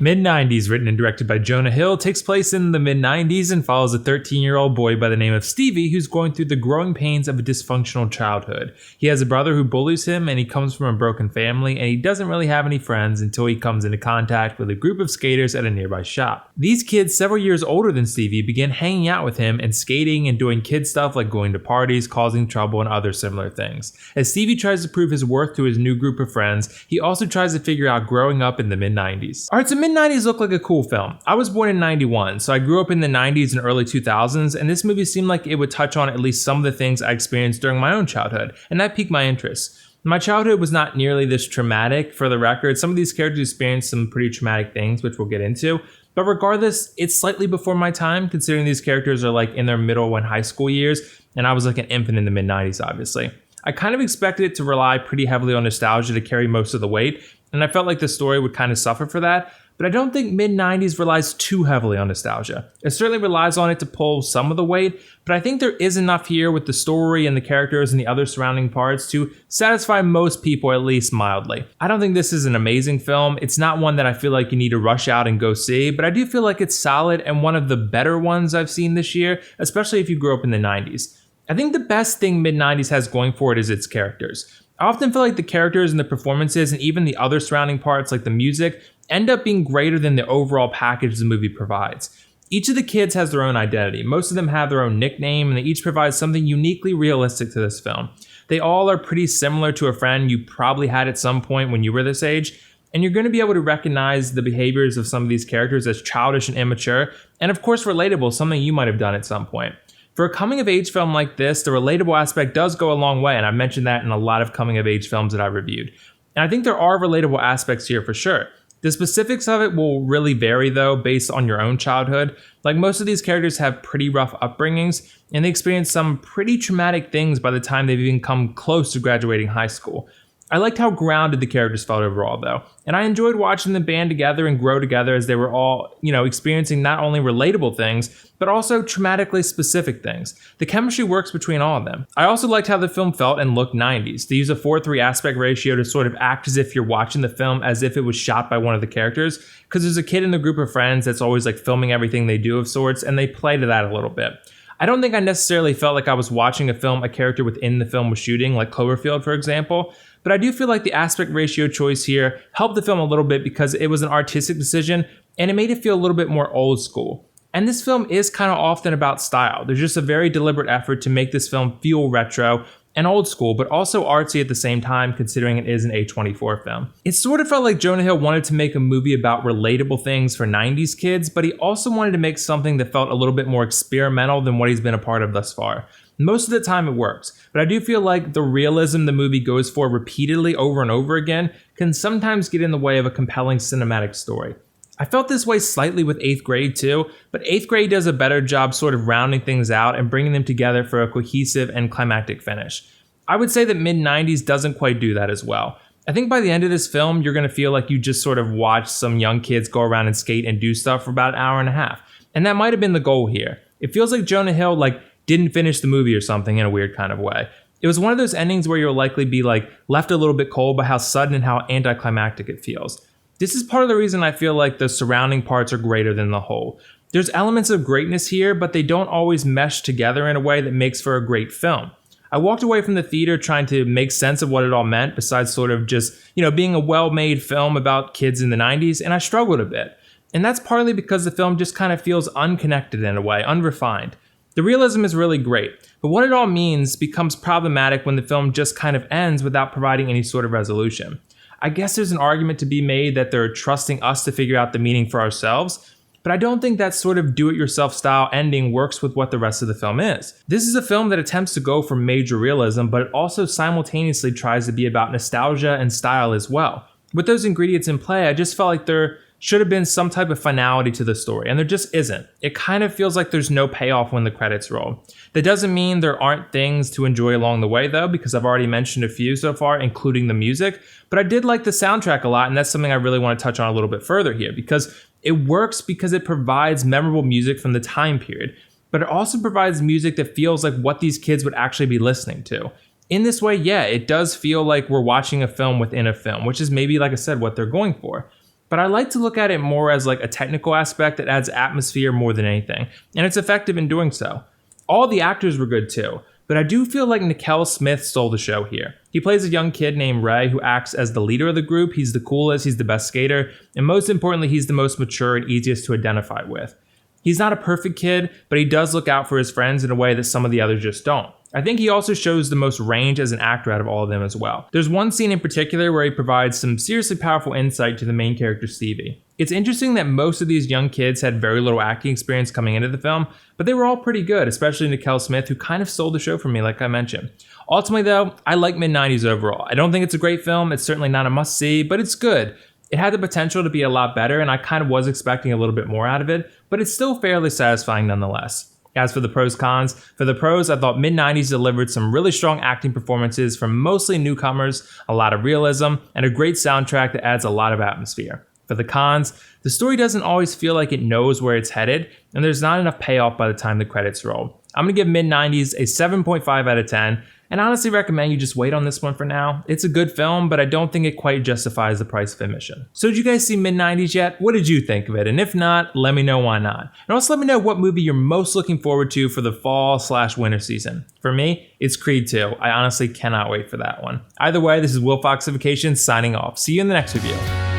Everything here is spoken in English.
Mid90s, written and directed by Jonah Hill, takes place in the mid-90s and follows a 13-year-old boy by the name of Stevie who's going through the growing pains of a dysfunctional childhood. He has a brother who bullies him, and he comes from a broken family, and he doesn't really have any friends until he comes into contact with a group of skaters at a nearby shop. These kids, several years older than Stevie, begin hanging out with him and skating and doing kid stuff like going to parties, causing trouble, and other similar things. As Stevie tries to prove his worth to his new group of friends, he also tries to figure out growing up in the mid-90s. Alright, so mid-90s look like a cool film. I was born in 91, so I grew up in the 90s and early 2000s, and this movie seemed like it would touch on at least some of the things I experienced during my own childhood, and that piqued my interest. My childhood was not nearly this traumatic. For the record, some of these characters experienced some pretty traumatic things, which we'll get into, but regardless, it's slightly before my time, considering these characters are like in their middle and high school years, and I was like an infant in the mid-90s, obviously. I kind of expected it to rely pretty heavily on nostalgia to carry most of the weight, and I felt like the story would kind of suffer for that, but I don't think mid-90s relies too heavily on nostalgia. It certainly relies on it to pull some of the weight, but I think there is enough here with the story and the characters and the other surrounding parts to satisfy most people, at least mildly. I don't think this is an amazing film. It's not one that I feel like you need to rush out and go see, but I do feel like it's solid and one of the better ones I've seen this year, especially if you grew up in the 90s. I think the best thing mid-90s has going for it is its characters. I often feel like the characters and the performances and even the other surrounding parts like the music end up being greater than the overall package the movie provides. Each of the kids has their own identity. Most of them have their own nickname, and they each provide something uniquely realistic to this film. They all are pretty similar to a friend you probably had at some point when you were this age, and you're going to be able to recognize the behaviors of some of these characters as childish and immature, and of course relatable, something you might have done at some point. For a coming-of-age film like this, the relatable aspect does go a long way, and I've mentioned that in a lot of coming-of-age films that I've reviewed. And I think there are relatable aspects here for sure. The specifics of it will really vary though based on your own childhood. Like most of these characters have pretty rough upbringings, and they experience some pretty traumatic things by the time they've even come close to graduating high school. I liked how grounded the characters felt overall though, and I enjoyed watching them band together and grow together as they were all, experiencing not only relatable things, but also traumatically specific things. The chemistry works between all of them. I also liked how the film felt and looked 90s. They use a 4:3 aspect ratio to sort of act as if you're watching the film as if it was shot by one of the characters, because there's a kid in the group of friends that's always like filming everything they do of sorts, and they play to that a little bit. I don't think I necessarily felt like I was watching a film a character within the film was shooting, like Cloverfield, for example, but I do feel like the aspect ratio choice here helped the film a little bit because it was an artistic decision and it made it feel a little bit more old school. And this film is kind of often about style. There's just a very deliberate effort to make this film feel retro and old school, but also artsy at the same time, considering it is an A24 film. It sort of felt like Jonah Hill wanted to make a movie about relatable things for 90s kids, but he also wanted to make something that felt a little bit more experimental than what he's been a part of thus far. Most of the time it works, but I do feel like the realism the movie goes for repeatedly over and over again can sometimes get in the way of a compelling cinematic story. I felt this way slightly with 8th grade too, but 8th grade does a better job sort of rounding things out and bringing them together for a cohesive and climactic finish. I would say that mid-90s doesn't quite do that as well. I think by the end of this film, you're going to feel like you just sort of watched some young kids go around and skate and do stuff for about an hour and a half. And that might have been the goal here. It feels like Jonah Hill didn't finish the movie or something in a weird kind of way. It was one of those endings where you'll likely be left a little bit cold by how sudden and how anticlimactic it feels. This is part of the reason I feel like the surrounding parts are greater than the whole. There's elements of greatness here, but they don't always mesh together in a way that makes for a great film. I walked away from the theater trying to make sense of what it all meant, besides sort of just, being a well-made film about kids in the 90s, and I struggled a bit. And that's partly because the film just kind of feels unconnected in a way, unrefined. The realism is really great, but what it all means becomes problematic when the film just kind of ends without providing any sort of resolution. I guess there's an argument to be made that they're trusting us to figure out the meaning for ourselves, but I don't think that sort of do-it-yourself style ending works with what the rest of the film is. This is a film that attempts to go for major realism, but it also simultaneously tries to be about nostalgia and style as well. With those ingredients in play, I just felt like there should have been some type of finality to the story, and there just isn't. It kind of feels like there's no payoff when the credits roll. That doesn't mean there aren't things to enjoy along the way though, because I've already mentioned a few so far, including the music, but I did like the soundtrack a lot, and that's something I really want to touch on a little bit further here, because it works because it provides memorable music from the time period, but it also provides music that feels like what these kids would actually be listening to. In this way, yeah, it does feel like we're watching a film within a film, which is maybe, like I said, what they're going for. but I like to look at it more as like a technical aspect that adds atmosphere more than anything, and it's effective in doing so. All the actors were good too, but I do feel like Na-Kel Smith stole the show here. He plays a young kid named Ray who acts as the leader of the group. He's the coolest, he's the best skater, and most importantly, he's the most mature and easiest to identify with. He's not a perfect kid, but he does look out for his friends in a way that some of the others just don't. I think he also shows the most range as an actor out of all of them as well. There's one scene in particular where he provides some seriously powerful insight to the main character Stevie. It's interesting that most of these young kids had very little acting experience coming into the film, but they were all pretty good, especially Na-Kel Smith, who kind of stole the show for me, like I mentioned. Ultimately though, I like Mid90s overall. I don't think it's a great film, it's certainly not a must-see, but it's good. It had the potential to be a lot better, and I kind of was expecting a little bit more out of it, but it's still fairly satisfying nonetheless. As for the pros cons, for the pros, I thought Mid90s delivered some really strong acting performances from mostly newcomers, a lot of realism, and a great soundtrack that adds a lot of atmosphere. For the cons, the story doesn't always feel like it knows where it's headed, and there's not enough payoff by the time the credits roll. I'm going to give Mid90s a 7.5 out of 10, and honestly recommend you just wait on this one for now. It's a good film, but I don't think it quite justifies the price of admission. So did you guys see Mid90s yet? What did you think of it? And if not, let me know why not. And also let me know what movie you're most looking forward to for the fall/winter season. For me, it's Creed 2. I honestly cannot wait for that one. Either way, this is WillFoxification signing off. See you in the next review.